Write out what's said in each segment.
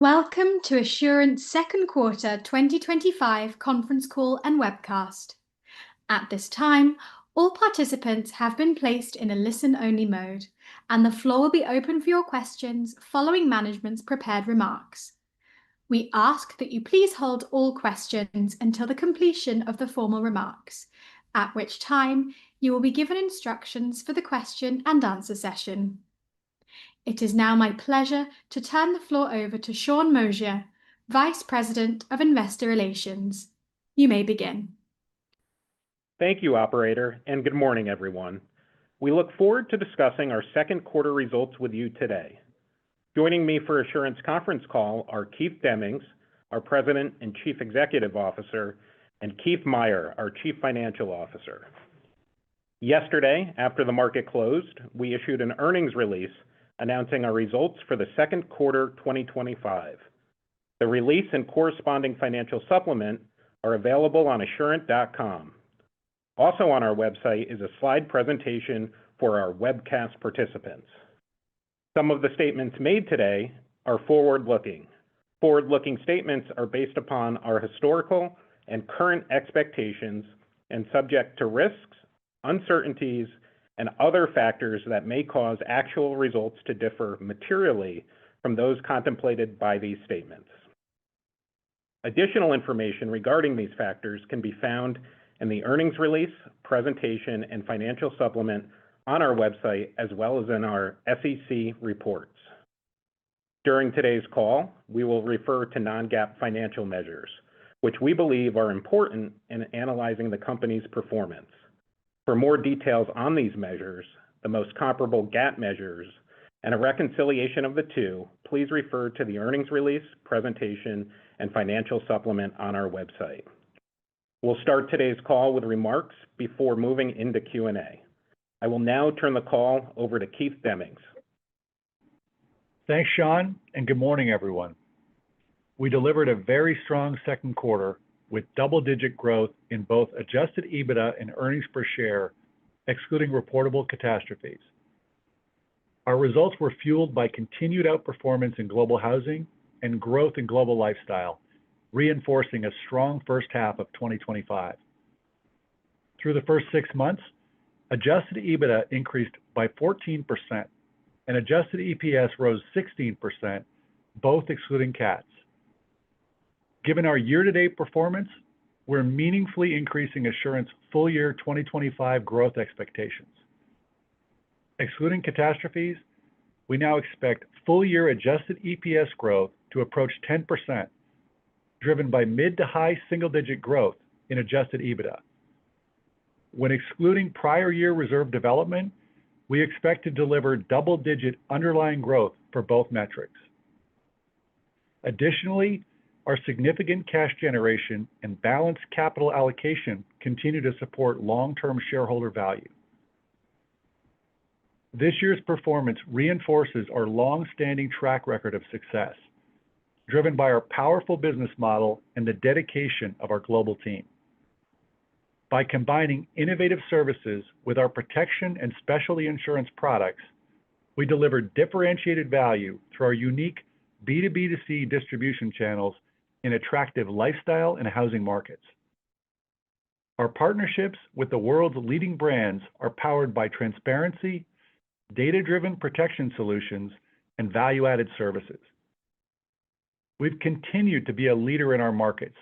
Welcome to Assurant's second quarter 2025 conference call and webcast. At this time, all participants have been placed in a listen-only mode, and the floor will be open for your questions following management's prepared remarks. We ask that you please hold all questions until the completion of the formal remarks, at which time you will be given instructions for the question and answer session. It is now my pleasure to turn the floor over to Sean Mosier, Vice President of Investor Relations. You may begin. Thank you, Operator, and good morning, everyone. We look forward to discussing our second quarter results with you today. Joining me for Assurant's conference call are Keith Demmings, our President and Chief Executive Officer, and Keith Meier, our Chief Financial Officer. Yesterday, after the market closed, we issued an earnings release announcing our results for the second quarter 2025. The release and corresponding financial supplement are available on Assurant.com. Also on our website is a slide presentation for our webcast participants. Some of the statements made today are forward-looking. Forward-looking statements are based upon our historical and current expectations and subject to risks, uncertainties, and other factors that may cause actual results to differ materially from those contemplated by these statements. Additional information regarding these factors can be found in the earnings release, presentation, and financial supplement on our website, as well as in our SEC reports. During today's call, we will refer to non-GAAP financial measures, which we believe are important in analyzing the company's performance. For more details on these measures, the most comparable GAAP measures, and a reconciliation of the two, please refer to the earnings release, presentation, and financial supplement on our website. We'll start today's call with remarks before moving into Q&A. I will now turn the call over to Keith Demmings. Thanks, Sean, and good morning, everyone. We delivered a very strong second quarter with double-digit growth in both adjusted EBITDA and earnings per share, excluding reportable catastrophes. Our results were fueled by continued outperformance in global housing and growth in global lifestyle, reinforcing a strong first half of 2025. Through the first 6 months, adjusted EBITDA increased by 14% and adjusted EPS rose 16%, both excluding cats. Given our year-to-date performance, we're meaningfully increasing Assurant's full-year 2025 growth expectations. Excluding catastrophes, we now expect full-year adjusted EPS growth to approach 10%, driven by mid to high single-digit growth in adjusted EBITDA. When excluding prior year reserve development, we expect to deliver double-digit underlying growth for both metrics. Additionally, our significant cash generation and balanced capital allocation continue to support long-term shareholder value. This year's performance reinforces our long-standing track record of success, driven by our powerful business model and the dedication of our global team. By combining innovative services with our protection and specialty insurance products, we deliver differentiated value through our unique B2B2C distribution channels in attractive lifestyle and housing markets. Our partnerships with the world's leading brands are powered by transparency, data-driven protection solutions, and value-added services. We've continued to be a leader in our markets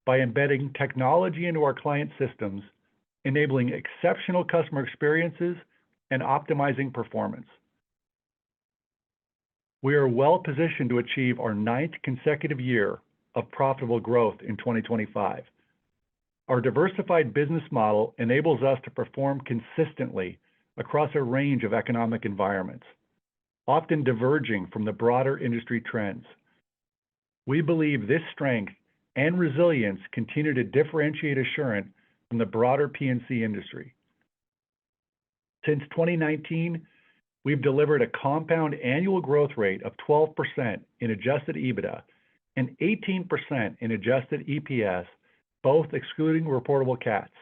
by embedding technology into our client systems, enabling exceptional customer experiences and optimizing performance. We are well positioned to achieve our 9th consecutive year of profitable growth in 2025. Our diversified business model enables us to perform consistently across a range of economic environments, often diverging from the broader industry trends. We believe this strength and resilience continue to differentiate Assurant from the broader P&C industry. Since 2019, we've delivered a compound annual growth rate of 12% in adjusted EBITDA and 18% in adjusted EPS, both excluding reportable cats.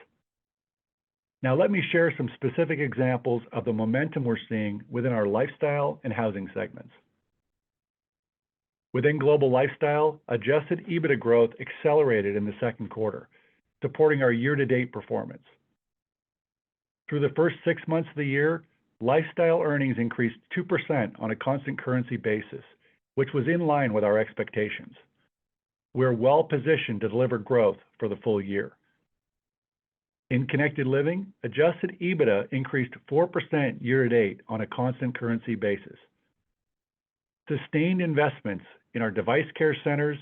Now let me share some specific examples of the momentum we're seeing within our lifestyle and housing segments. Within Global Lifestyle, adjusted EBITDA growth accelerated in the second quarter, supporting our year-to-date performance. Through the first 6 months of the year, Lifestyle earnings increased 2% on a constant currency basis, which was in line with our expectations. We're well positioned to deliver growth for the full year. In Connected Living, adjusted EBITDA increased 4% year-to-date on a constant currency basis. Sustained investments in our device care centers,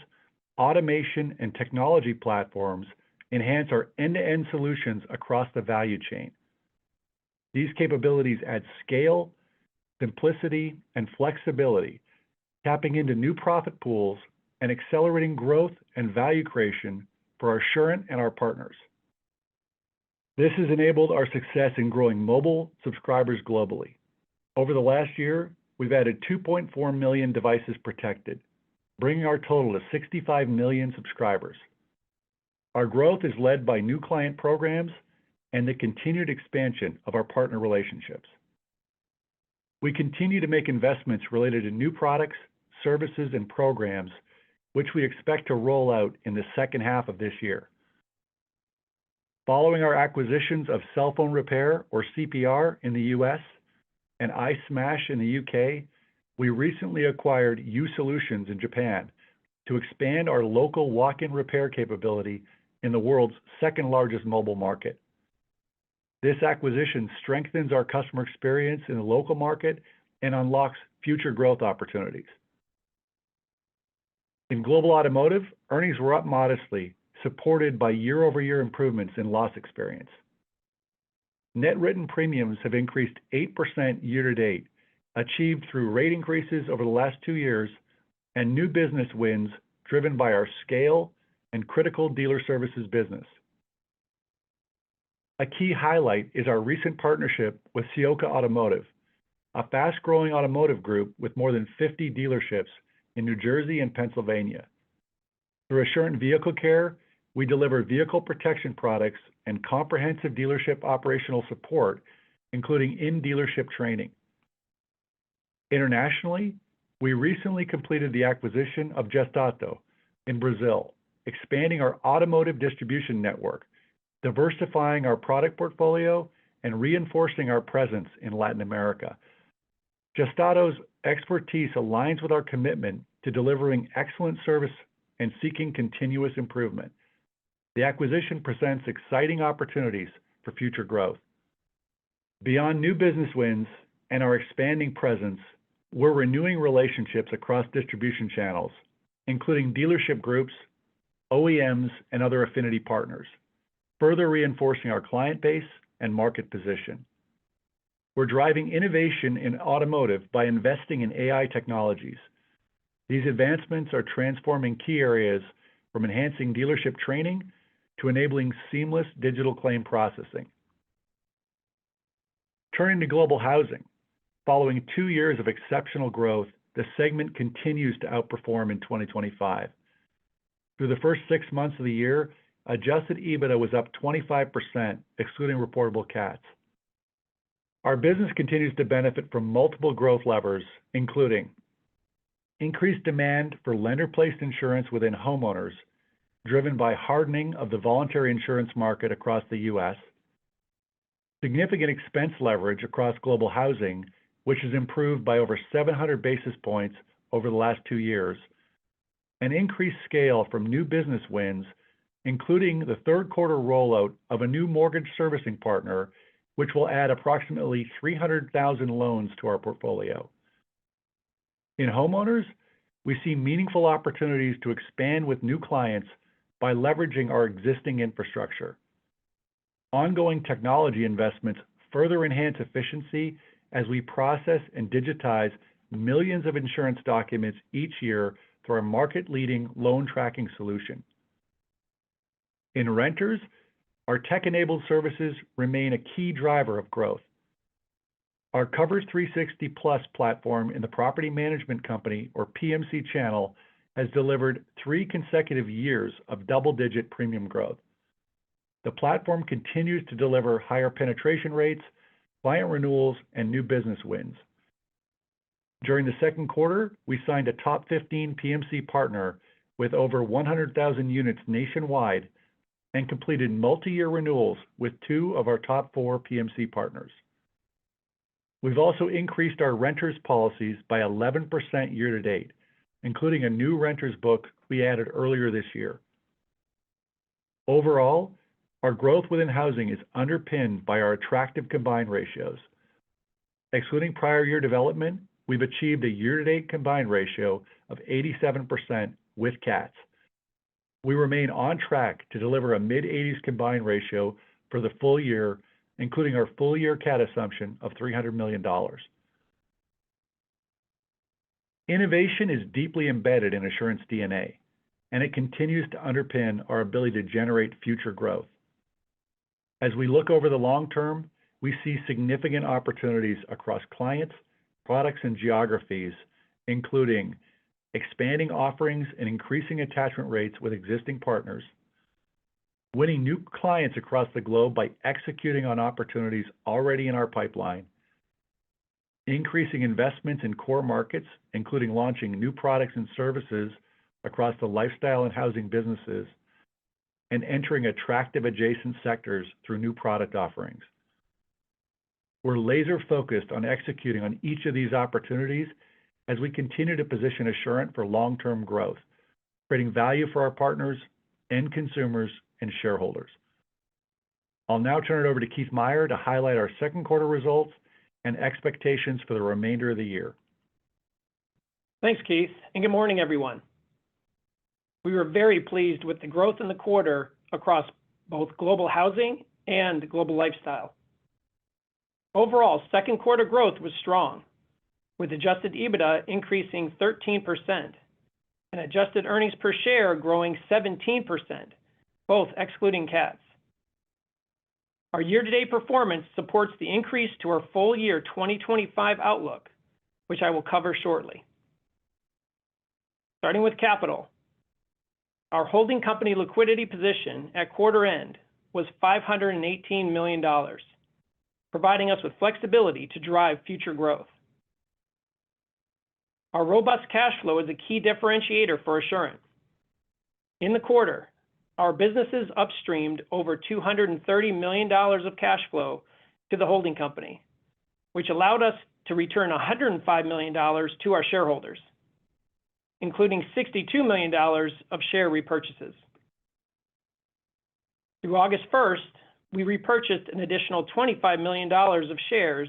automation, and technology platforms enhance our end-to-end solutions across the value chain. These capabilities add scale, simplicity, and flexibility, tapping into new profit pools and accelerating growth and value creation for our Assurant and our partners. This has enabled our success in growing mobile subscribers globally. Over the last year, we've added 2.4 million devices protected, bringing our total to 65 million subscribers. Our growth is led by new client programs and the continued expansion of our partner relationships. We continue to make investments related to new products, services, and programs, which we expect to roll out in the second half of this year. Following our acquisitions of Cell Phone Repair, or CPR, in the US and iSmash in the UK, we recently acquired U Solutions in Japan to expand our local walk-in repair capability in the world's second-largest mobile market. This acquisition strengthens our customer experience in the local market and unlocks future growth opportunities. In Global Automotive, earnings were up modestly, supported by year-over-year improvements in loss experience. Net written premiums have increased 8% year-to-date, achieved through rate increases over the last 2 years and new business wins driven by our scale and critical dealer services business. A key highlight is our recent partnership with Ciocca Automotive, a fast-growing automotive group with more than 50 dealerships in New Jersey and Pennsylvania. Through Assurant Vehicle Care, we deliver vehicle protection products and comprehensive dealership operational support, including in-dealership training. Internationally, we recently completed the acquisition of Gestato in Brazil, expanding our automotive distribution network, diversifying our product portfolio, and reinforcing our presence in Latin America. Gestato's expertise aligns with our commitment to delivering excellent service and seeking continuous improvement. The acquisition presents exciting opportunities for future growth. Beyond new business wins and our expanding presence, we're renewing relationships across distribution channels, including dealership groups, OEMs, and other affinity partners, further reinforcing our client base and market position. We're driving innovation in automotive by investing in AI technologies. These advancements are transforming key areas from enhancing dealership training to enabling seamless digital claim processing. Turning to Global Housing, following 2 years of exceptional growth, the segment continues to outperform in 2025. Through the first 6 months of the year, adjusted EBITDA was up 25%, excluding reportable CATs. Our business continues to benefit from multiple growth levers, including increased demand for lender-placed insurance within homeowners, driven by hardening of the voluntary insurance market across the US, significant expense leverage across Global Housing, which has improved by over 700 basis points over the last 2 years, and increased scale from new business wins, including the third quarter rollout of a new mortgage servicing partner, which will add approximately 300,000 loans to our portfolio. In homeowners, we see meaningful opportunities to expand with new clients by leveraging our existing infrastructure. Ongoing technology investments further enhance efficiency as we process and digitize millions of insurance documents each year through our market-leading loan tracking solution. In renters, our tech-enabled services remain a key driver of growth. Our Coverage 360 Plus platform in the Property Management Company, or PMC channel, has delivered 3 consecutive years of double-digit premium growth. The platform continues to deliver higher penetration rates, client renewals, and new business wins. During the second quarter, we signed a top 15 PMC partner with over 100,000 units nationwide and completed multi-year renewals with 2 of our top 4 PMC partners. We've also increased our renters policies by 11% year to date, including a new renters book we added earlier this year. Overall, our growth within housing is underpinned by our attractive combined ratios. Excluding prior year development, we've achieved a year-to-date combined ratio of 87% with CATs. We remain on track to deliver a mid-80s combined ratio for the full year, including our full-year CAT assumption of $300 million. Innovation is deeply embedded in Assurant's DNA, and it continues to underpin our ability to generate future growth. As we look over the long term, we see significant opportunities across clients, products, and geographies, including expanding offerings and increasing attachment rates with existing partners, winning new clients across the globe by executing on opportunities already in our pipeline, increasing investments in core markets, including launching new products and services across the lifestyle and housing businesses, and entering attractive adjacent sectors through new product offerings. We're laser focused on executing on each of these opportunities as we continue to position Assurant for long-term growth, creating value for our partners, end consumers, and shareholders. I'll now turn it over to Keith Meier to highlight our second quarter results and expectations for the remainder of the year. Thanks, Keith, and good morning, everyone. We were very pleased with the growth in the quarter across both global housing and global lifestyle. Overall, second quarter growth was strong, with adjusted EBITDA increasing 13% and adjusted earnings per share growing 17%, both excluding CATs. Our year-to-date performance supports the increase to our full year 2025 outlook, which I will cover shortly. Starting with capital, our holding company liquidity position at quarter end was $518 million, providing us with flexibility to drive future growth. Our robust cash flow is a key differentiator for Assurant. In the quarter, our businesses upstreamed over $230 million of cash flow to the holding company, which allowed us to return $105 million to our shareholders, including $62 million of share repurchases. Through August 1st, we repurchased an additional $25 million of shares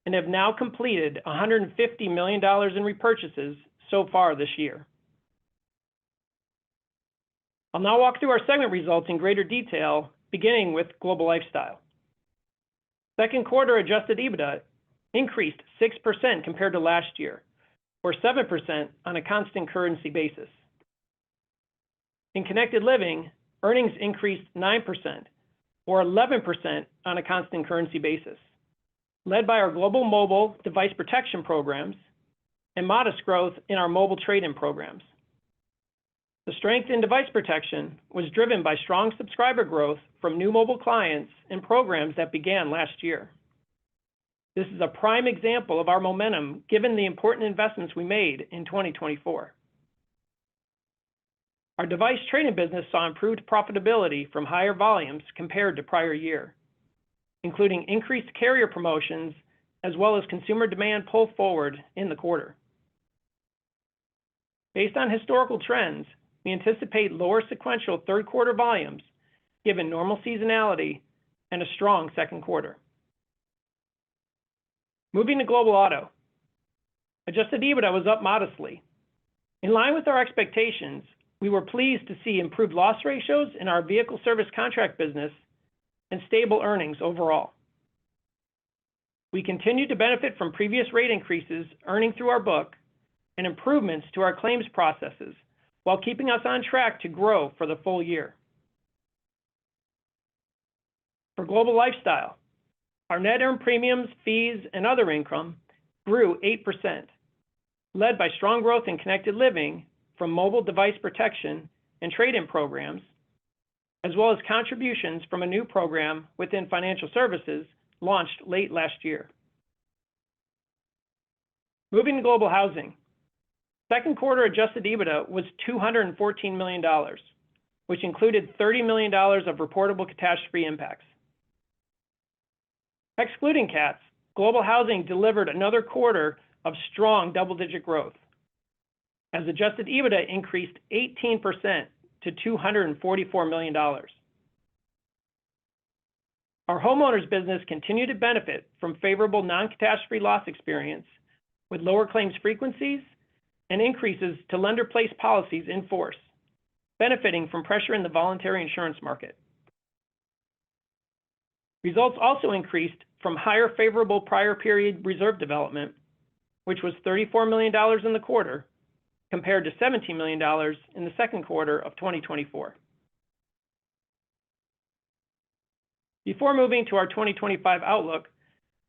and have now completed $150 million in repurchases so far this year. I'll now walk through our segment results in greater detail, beginning with global lifestyle. Second quarter adjusted EBITDA increased 6% compared to last year, or 7% on a constant currency basis. In connected living, earnings increased 9%, or 11% on a constant currency basis, led by our global mobile device protection programs and modest growth in our mobile trade-in programs. The strength in device protection was driven by strong subscriber growth from new mobile clients and programs that began last year. This is a prime example of our momentum given the important investments we made in 2024. Our device trade-in business saw improved profitability from higher volumes compared to prior year, including increased carrier promotions as well as consumer demand pull forward in the quarter. Based on historical trends, we anticipate lower sequential third quarter volumes given normal seasonality and a strong second quarter. Moving to global auto, adjusted EBITDA was up modestly. In line with our expectations, we were pleased to see improved loss ratios in our vehicle service contract business and stable earnings overall. We continue to benefit from previous rate increases earning through our book and improvements to our claims processes while keeping us on track to grow for the full year. For global lifestyle, our net earned premiums, fees, and other income grew 8%, led by strong growth in connected living from mobile device protection and trade-in programs, as well as contributions from a new program within financial services launched late last year. Moving to Global Housing, second quarter adjusted EBITDA was $214 million, which included $30 million of reportable catastrophe impacts. Excluding CATs, Global Housing delivered another quarter of strong double-digit growth, as adjusted EBITDA increased 18% to $244 million. Our homeowners business continued to benefit from favorable non-catastrophe loss experience, with lower claims frequencies and increases to lender-placed policies in force, benefiting from pressure in the voluntary insurance market. Results also increased from higher favorable prior period reserve development, which was $34 million in the quarter, compared to $17 million in the second quarter of 2024. Before moving to our 2025 outlook,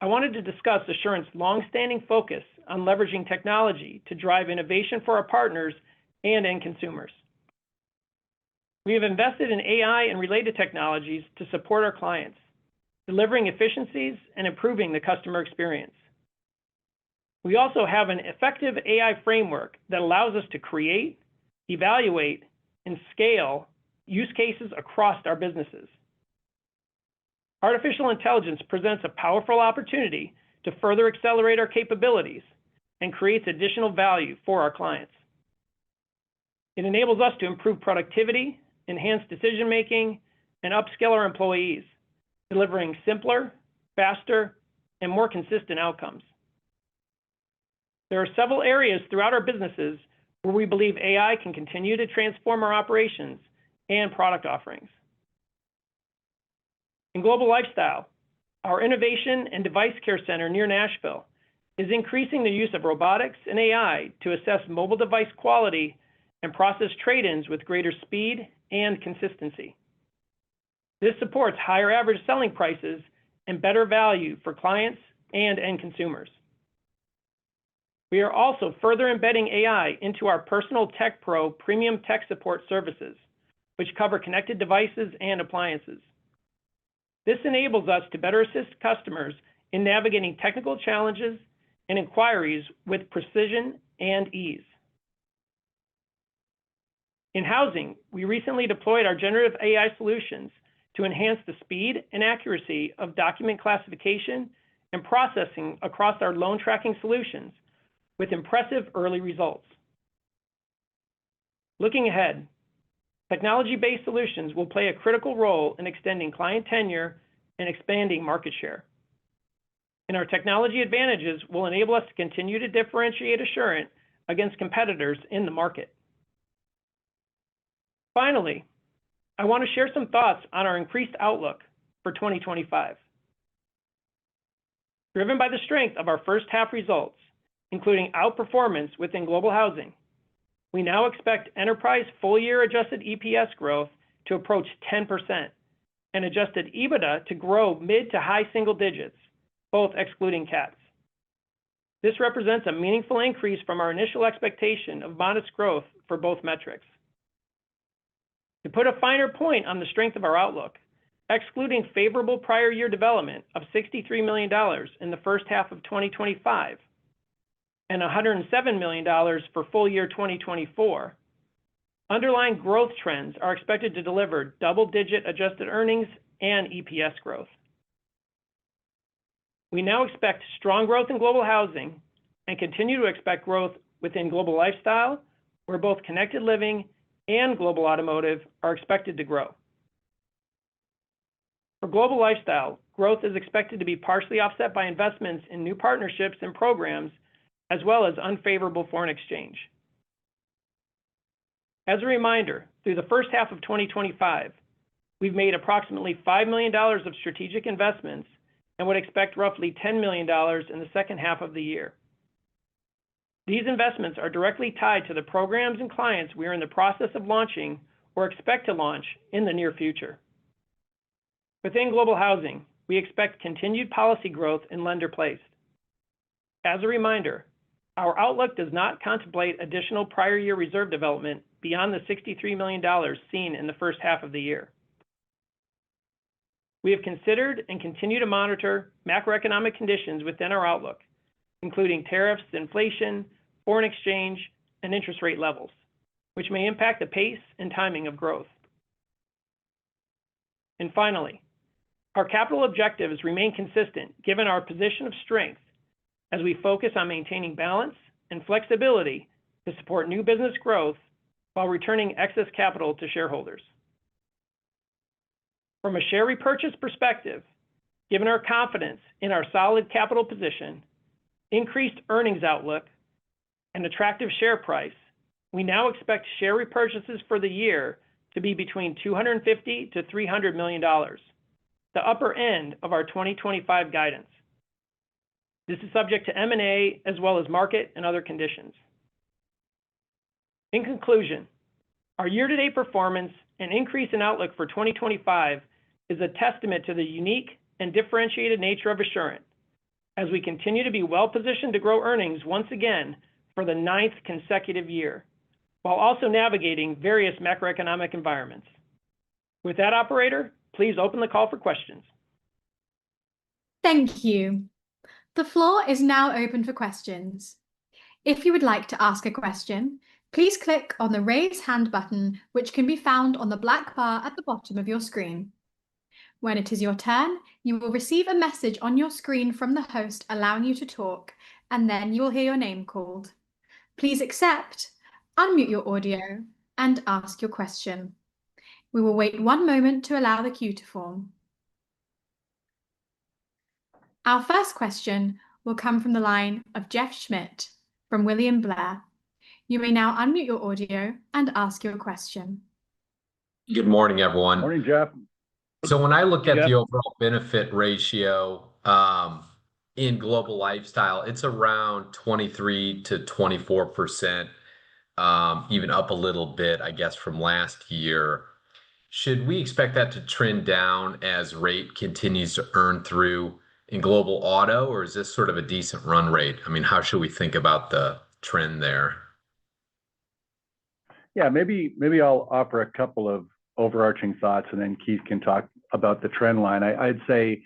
I wanted to discuss Assurant's long-standing focus on leveraging technology to drive innovation for our partners and end consumers. We have invested in AI and related technologies to support our clients, delivering efficiencies and improving the customer experience. We also have an effective AI framework that allows us to create, evaluate, and scale use cases across our businesses. Artificial intelligence presents a powerful opportunity to further accelerate our capabilities and creates additional value for our clients. It enables us to improve productivity, enhance decision-making, and upskill our employees, delivering simpler, faster, and more consistent outcomes. There are several areas throughout our businesses where we believe AI can continue to transform our operations and product offerings. In Global Lifestyle, our Innovation and Device Care Center near Nashville is increasing the use of robotics and AI to assess mobile device quality and process trade-ins with greater speed and consistency. This supports higher average selling prices and better value for clients and end consumers. We are also further embedding AI into our Personal Tech Pro premium tech support services, which cover connected devices and appliances. This enables us to better assist customers in navigating technical challenges and inquiries with precision and ease. In housing, we recently deployed our generative AI solutions to enhance the speed and accuracy of document classification and processing across our loan tracking solutions, with impressive early results. Looking ahead, technology-based solutions will play a critical role in extending client tenure and expanding market share. And our technology advantages will enable us to continue to differentiate Assurant against competitors in the market. Finally, I want to share some thoughts on our increased outlook for 2025. Driven by the strength of our first half results, including outperformance within Global Housing, we now expect enterprise full-year adjusted EPS growth to approach 10% and adjusted EBITDA to grow mid to high single digits, both excluding CATs. This represents a meaningful increase from our initial expectation of modest growth for both metrics. To put a finer point on the strength of our outlook, excluding favorable prior year development of $63 million in the first half of 2025 and $107 million for full year 2024, underlying growth trends are expected to deliver double-digit adjusted earnings and EPS growth. We now expect strong growth in Global Housing and continue to expect growth within Global Lifestyle, where both Connected Living and Global Automotive are expected to grow. For Global Lifestyle, growth is expected to be partially offset by investments in new partnerships and programs, as well as unfavorable foreign exchange. As a reminder, through the first half of 2025, we've made approximately $5 million of strategic investments and would expect roughly $10 million in the second half of the year. These investments are directly tied to the programs and clients we are in the process of launching or expect to launch in the near future. Within Global Housing, we expect continued policy growth in lender-placed. As a reminder, our outlook does not contemplate additional prior year reserve development beyond the $63 million seen in the first half of the year. We have considered and continue to monitor macroeconomic conditions within our outlook, including tariffs, inflation, foreign exchange, and interest rate levels, which may impact the pace and timing of growth. And finally, our capital objectives remain consistent given our position of strength as we focus on maintaining balance and flexibility to support new business growth while returning excess capital to shareholders. From a share repurchase perspective, given our confidence in our solid capital position, increased earnings outlook, and attractive share price, we now expect share repurchases for the year to be between $250 to $300 million, the upper end of our 2025 guidance. This is subject to M&A as well as market and other conditions. In conclusion, our year-to-date performance and increase in outlook for 2025 is a testament to the unique and differentiated nature of Assurant, as we continue to be well-positioned to grow earnings once again for the 9th consecutive year, while also navigating various macroeconomic environments. With that, operator, please open the call for questions. Thank you. The floor is now open for questions. If you would like to ask a question, please click on the Raise Hand button, which can be found on the black bar at the bottom of your screen. When it is your turn, you will receive a message on your screen from the host allowing you to talk, and then you will hear your name called. Please accept, unmute your audio, and ask your question. We will wait one moment to allow the queue to form. Our first question will come from the line of Jeff Schmidt from William Blair. You may now unmute your audio and ask your question. Good morning, everyone. Morning, Jeff. So when I look at the overall benefit ratio in Global Lifestyle, it's around 23 to 24%, even up a little bit, I guess, from last year. Should we expect that to trend down as rate continues to earn through in Global Auto, or is this sort of a decent run rate? I mean, how should we think about the trend there? Yeah, maybe I'll offer a couple of overarching thoughts, and then Keith can talk about the trend line. I'd say,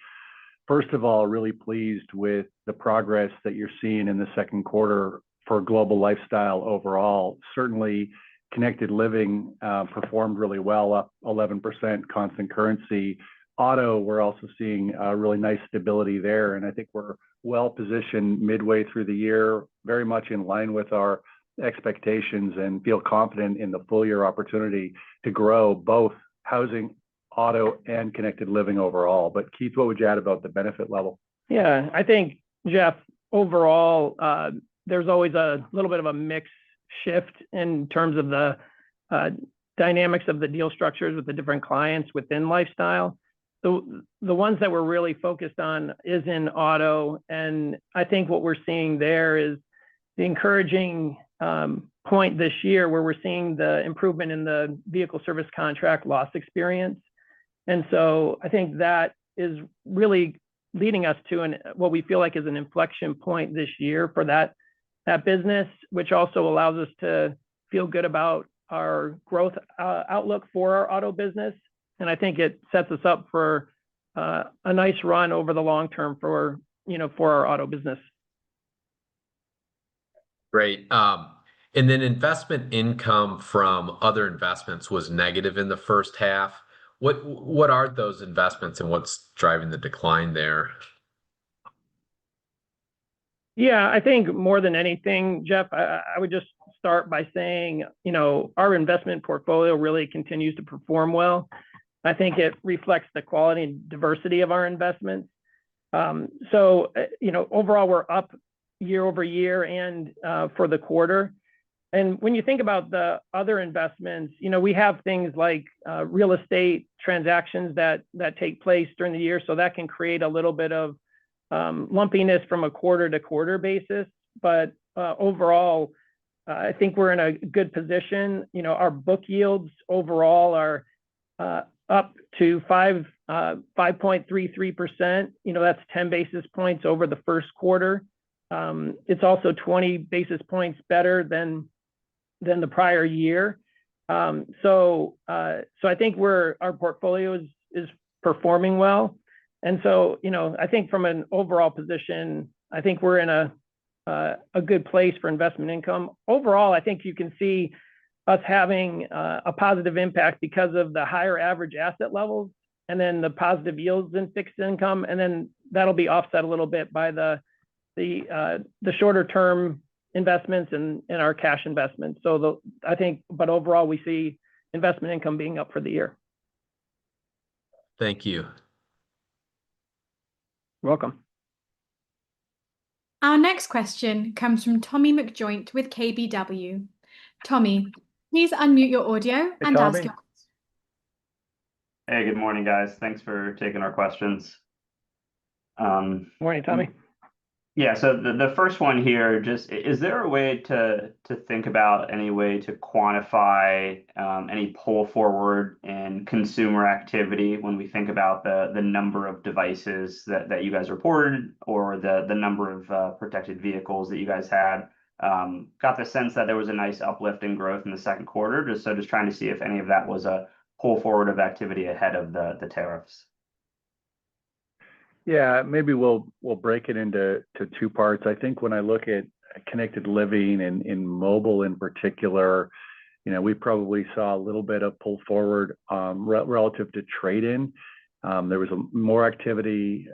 first of all, really pleased with the progress that you're seeing in the second quarter for Global Lifestyle overall. Certainly, Connected Living performed really well, up 11% constant currency. Auto, we're also seeing really nice stability there, and I think we're well positioned midway through the year, very much in line with our expectations, and feel confident in the full year opportunity to grow both housing, auto, and Connected Living overall. But Keith, what would you add about the benefit level? Yeah, I think, Jeff, overall, there's always a little bit of a mix shift in terms of the dynamics of the deal structures with the different clients within Lifestyle. The ones that we're really focused on is in auto, and I think what we're seeing there is the encouraging point this year where we're seeing the improvement in the vehicle service contract loss experience. And so I think that is really leading us to what we feel like is an inflection point this year for that business, which also allows us to feel good about our growth outlook for our auto business. And I think it sets us up for a nice run over the long term for our auto business. Great. And then investment income from other investments was negative in the first half. What are those investments and what's driving the decline there? Yeah, I think more than anything, Jeff, I would just start by saying, our investment portfolio really continues to perform well. I think it reflects the quality and diversity of our investments. So, overall, we're up year over year and for the quarter. And when you think about the other investments, we have things like real estate transactions that take place during the year. So that can create a little bit of lumpiness from a quarter-to-quarter basis. But overall, I think we're in a good position. Our book yields overall are up to 5.33%. That's 10 basis points over the first quarter. It's also 20 basis points better than the prior year. So I think our portfolio is performing well. And so, I think from an overall position, I think we're in a a good place for investment income. Overall, I think you can see us having a positive impact because of the higher average asset levels and then the positive yields in fixed income. And then that'll be offset a little bit by the shorter term investments and our cash investments. So I think, but overall, we see investment income being up for the year. Thank you. You're welcome. Our next question comes from Tommy McJoint with KBW. Tommy, please unmute your audio and ask your question. Hey, good morning, guys. Thanks for taking our questions. Morning, Tommy. Yeah, so the first one here, just is there a way to think about any way to quantify any pull forward in consumer activity when we think about the number of devices that you guys reported or the number of protected vehicles that you guys had? Got the sense that there was a nice uplift in growth in the second quarter, just trying to see if any of that was a pull forward of activity ahead of the tariffs. Yeah, maybe we'll break it into two parts. I think when I look at connected living and in mobile in particular, we probably saw a little bit of pull forward relative to trade-in. There was more activity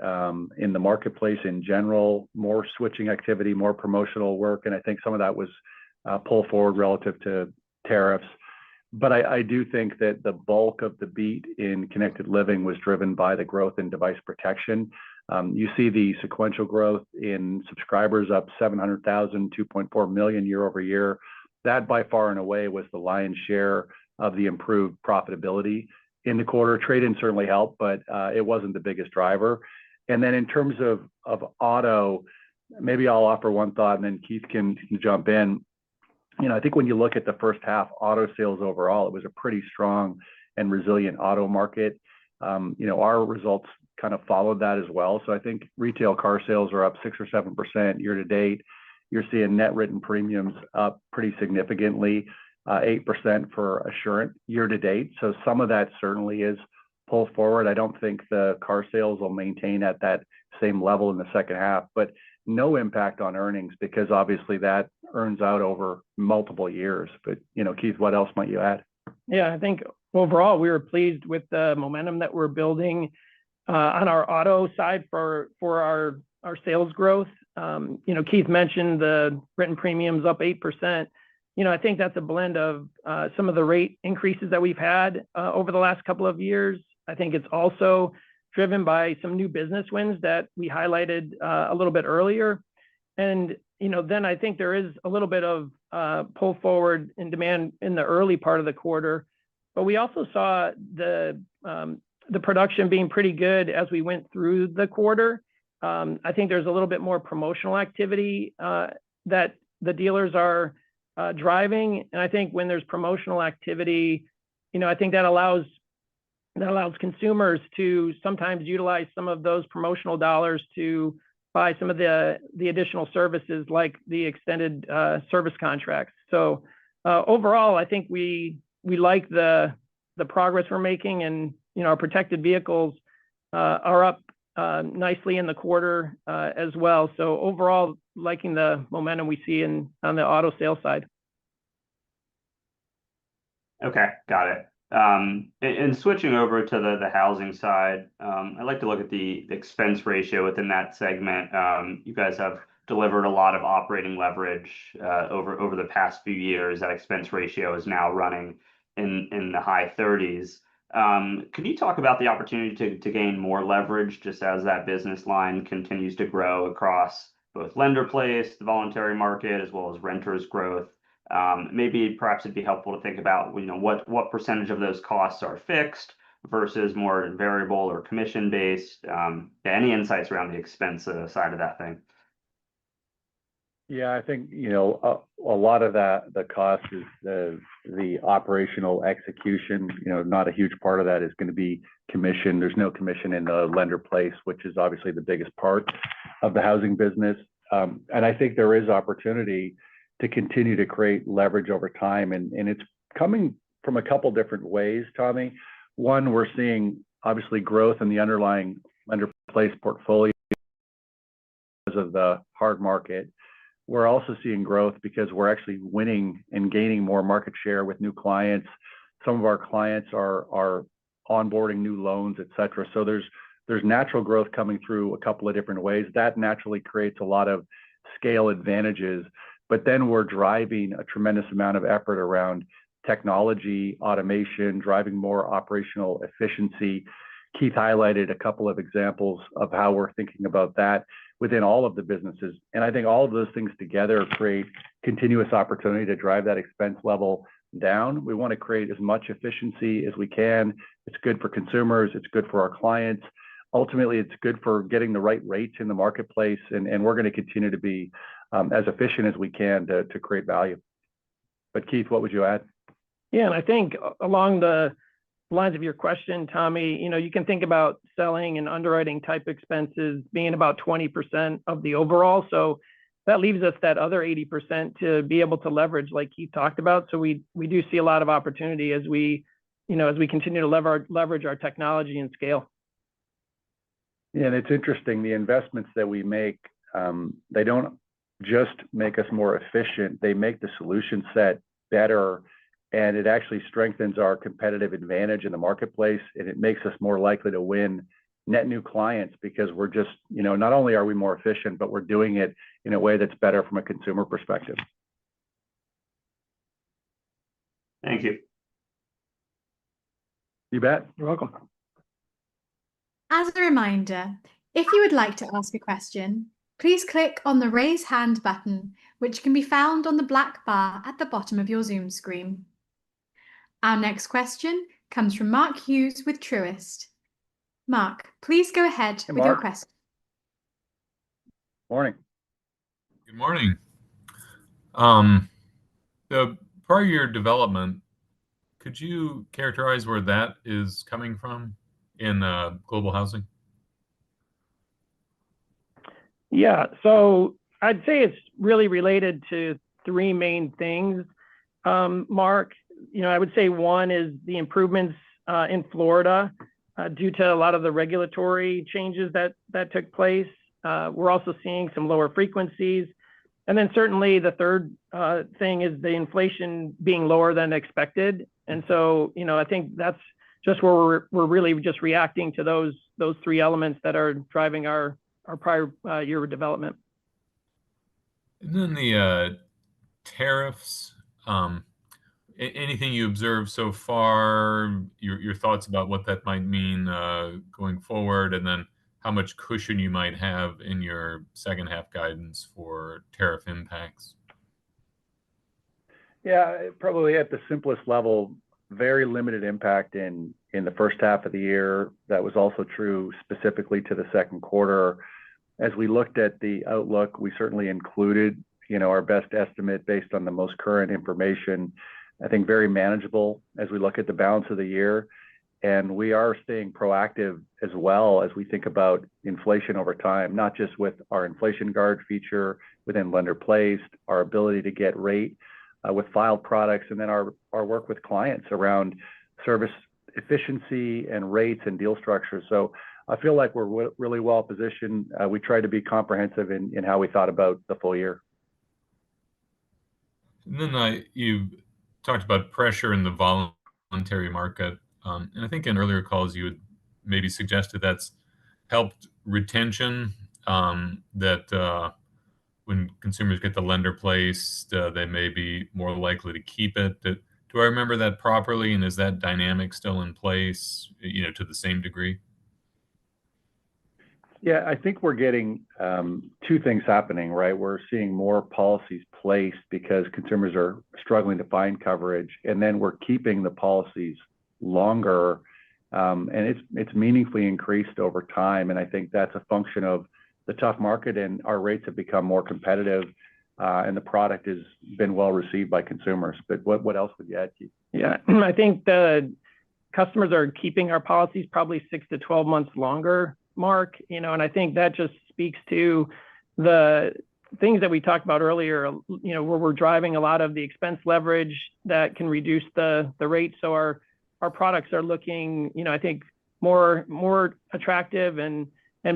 in the marketplace in general, more switching activity, more promotional work, and I think some of that was pull forward relative to tariffs. But I do think that the bulk of the beat in connected living was driven by the growth in device protection. You see the sequential growth in subscribers up 700,000, 2.4 million year over year. That by far and away was the lion's share of the improved profitability in the quarter. Trade-in certainly helped, but it wasn't the biggest driver. And then in terms of auto, maybe I'll offer one thought and then Keith can jump in. I think when you look at the first half auto sales overall, it was a pretty strong and resilient auto market. Our results kind of followed that as well. So I think retail car sales are up 6 or 7% year to date. You're seeing net written premiums up pretty significantly, 8% for Assurant year to date. So some of that certainly is pull forward. I don't think the car sales will maintain at that same level in the second half, but no impact on earnings because obviously that earns out over multiple years. But, Keith, what else might you add? Yeah, I think overall we were pleased with the momentum that we're building on our auto side for our sales growth. Keith mentioned the written premiums up 8%. I think that's a blend of some of the rate increases that we've had over the last couple of years. I think it's also driven by some new business wins that we highlighted a little bit earlier. And, then I think there is a little bit of pull forward in demand in the early part of the quarter, but we also saw the production being pretty good as we went through the quarter. I think there's a little bit more promotional activity that the dealers are driving. And I think when there's promotional activity, I think that allows consumers to sometimes utilize some of those promotional dollars to buy some of the additional services like the extended service contracts. So overall, I think we like the progress we're making, and our protected vehicles are up nicely in the quarter as well. So overall, liking the momentum we see on the auto sales side. Okay, got it. And switching over to the housing side, I'd like to look at the expense ratio within that segment. You guys have delivered a lot of operating leverage over the past few years. That expense ratio is now running in the high 30s. Could you talk about the opportunity to gain more leverage just as that business line continues to grow across both lender-placed, the voluntary market, as well as renters growth? Maybe perhaps it'd be helpful to think about what percentage of those costs are fixed versus more variable or commission based. Any insights around the expense side of that thing? Yeah, I think a lot of that the cost is the operational execution. Not a huge part of that is going to be commission. There's no commission in the lender place, which is obviously the biggest part of the housing business. And I think there is opportunity to continue to create leverage over time. And it's coming from a couple different ways, Tommy. One, we're seeing obviously growth in the underlying lender-placed portfolio because of the hard market. we're also seeing growth because we're actually winning and gaining more market share with new clients. Some of our clients are onboarding new loans, et cetera. So there's natural growth coming through a couple of different ways. That naturally creates a lot of scale advantages, but then we're driving a tremendous amount of effort around technology, automation, driving more operational efficiency. Keith highlighted a couple of examples of how we're thinking about that within all of the businesses. And I think all of those things together create continuous opportunity to drive that expense level down. We want to create as much efficiency as we can. It's good for consumers. It's good for our clients. Ultimately, it's good for getting the right rates in the marketplace. And we're going to continue to be as efficient as we can to create value. But Keith, what would you add? Yeah, and I think along the lines of your question, Tommy, you can think about selling and underwriting type expenses being about 20% of the overall. So that leaves us that other 80% to be able to leverage, like Keith talked about. So we do see a lot of opportunity as we continue to leverage our technology and scale. Yeah, and it's interesting, the investments that we make, they don't just make us more efficient, they make the solution set better, and it actually strengthens our competitive advantage in the marketplace, and it makes us more likely to win net new clients because we're just, not only are we more efficient, but we're doing it in a way that's better from a consumer perspective. Thank you. You bet. You're welcome. As a reminder, if you would like to ask a question, please click on the Raise Hand button, which can be found on the black bar at the bottom of your Zoom screen. Our next question comes from Mark Hughes with Truist. Mark, please go ahead with your question. Morning. Good morning. The prior year development, could you characterize where that is coming from in global housing? Yeah, so I'd say it's really related to three main things, Mark. I would say one is the improvements in Florida due to a lot of the regulatory changes that took place. We're also seeing some lower frequencies. And then certainly the third thing is the inflation being lower than expected. And so, I think that's just where we're really just reacting to those three elements that are driving our prior year development. And then the tariffs, anything you observed so far, your thoughts about what that might mean going forward, and then how much cushion you might have in your second half guidance for tariff impacts? Yeah, probably at the simplest level, very limited impact in the first half of the year. That was also true specifically to the second quarter. As we looked at the outlook, we certainly included, our best estimate based on the most current information. I think very manageable as we look at the balance of the year. And we are staying proactive as well as we think about inflation over time, not just with our inflation guard feature within Lender Placed, our ability to get rate with filed products, and then our work with clients around service efficiency and rates and deal structure. So I feel like we're really well positioned. We try to be comprehensive in how we thought about the full year. And then you talked about pressure in the voluntary market. And I think in earlier calls you had maybe suggested that's helped retention, that when consumers get the Lender Placed, they may be more likely to keep it. Do I remember that properly? And is that dynamic still in place, to the same degree? Yeah, I think we're getting two things happening, right? We're seeing more policies placed because consumers are struggling to find coverage, and then we're keeping the policies longer, and it's meaningfully increased over time. And I think that's a function of the tough market, and our rates have become more competitive, and the product has been well received by consumers. But what else would you add, Keith? Yeah, I think the customers are keeping our policies probably 6 to 12 months longer, Mark, and I think that just speaks to the things that we talked about earlier, where we're driving a lot of the expense leverage that can reduce the rate. So our products are looking, I think, more attractive and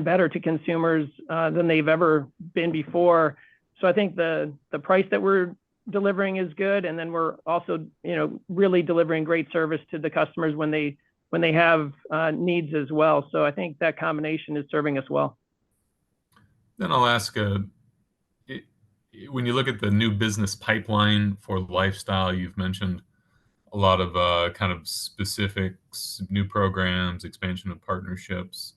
better to consumers than they've ever been before. So I think the price that we're delivering is good, and then we're also, really delivering great service to the customers when they have needs as well. So I think that combination is serving us well. Then I'll ask, when you look at the new business pipeline for lifestyle, you've mentioned a lot of kind of specifics, new programs, expansion of partnerships.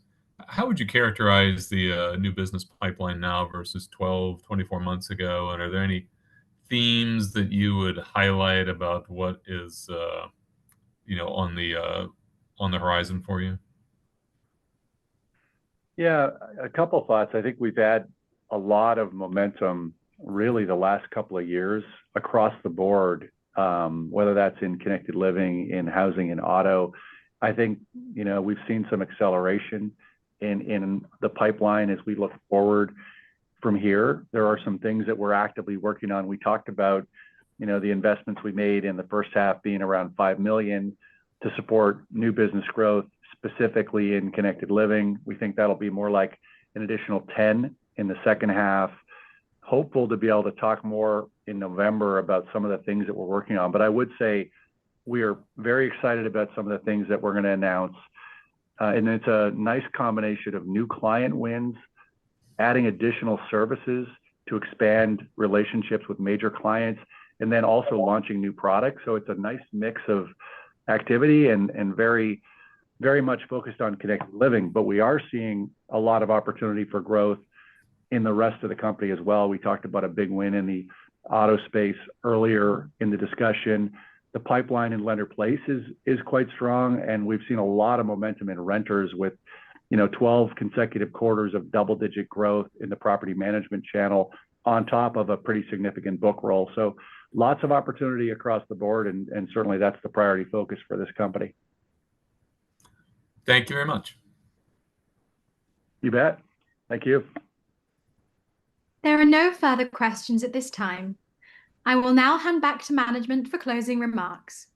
How would you characterize the new business pipeline now versus 12, 24 months ago? And are there any themes that you would highlight about what is, on the horizon for you? Yeah, a couple of thoughts. I think we've had a lot of momentum really the last couple of years across the board, whether that's in connected living, in housing, in auto. I think, we've seen some acceleration in the pipeline as we look forward from here. There are some things that we're actively working on. We talked about, the investments we made in the first half being around $5 million to support new business growth, specifically in connected living. We think that'll be more like an additional 10 in the second half. Hopeful to be able to talk more in November about some of the things that we're working on. But I would say we are very excited about some of the things that we're going to announce. And it's a nice combination of new client wins, adding additional services to expand relationships with major clients, and then also launching new products. So it's a nice mix of activity and very, very much focused on connected living. But we are seeing a lot of opportunity for growth in the rest of the company as well. We talked about a big win in the auto space earlier in the discussion. The pipeline in lender-placed is quite strong, and we've seen a lot of momentum in renters with 12 consecutive quarters of double-digit growth in the property management channel on top of a pretty significant book roll. So lots of opportunity across the board, and certainly that's the priority focus for this company. Thank you very much. You bet. Thank you. There are no further questions at this time. I will now hand back to management for closing remarks.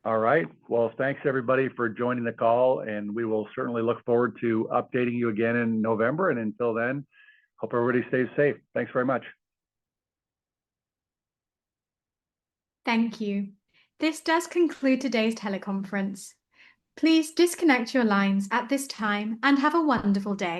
All right. Well, thanks everybody for joining the call, and we will certainly look forward to updating you again in November. And until then, hope everybody stays safe. Thanks very much. Thank you. This does conclude today's teleconference. Please disconnect your lines at this time and have a wonderful day.